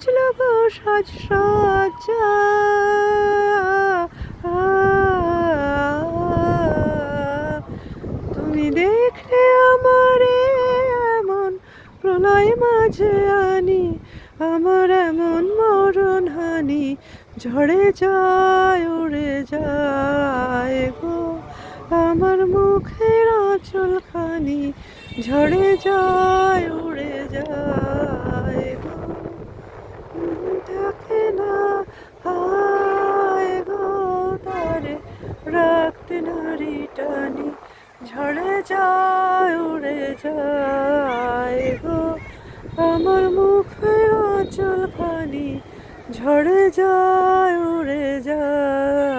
ঘুচলো গো সাজ সজ্জা, তুমি দেখলে আমারে এমন প্রলয় মাঝে আনি, আমার এমন মরণ হানি ঝড়ে যায় উড়ে যায় গো, আমার মুখের আঁচল খানি ঝড়ে যায় উড়ে যায় গো, থাকে না হায় গো তারে রাখতে নারী টানি, ঝড়ে যায় উড়ে যায় গো, আমার মুখের আঁচল খানি ঝড়ে যায় উড়ে যায়।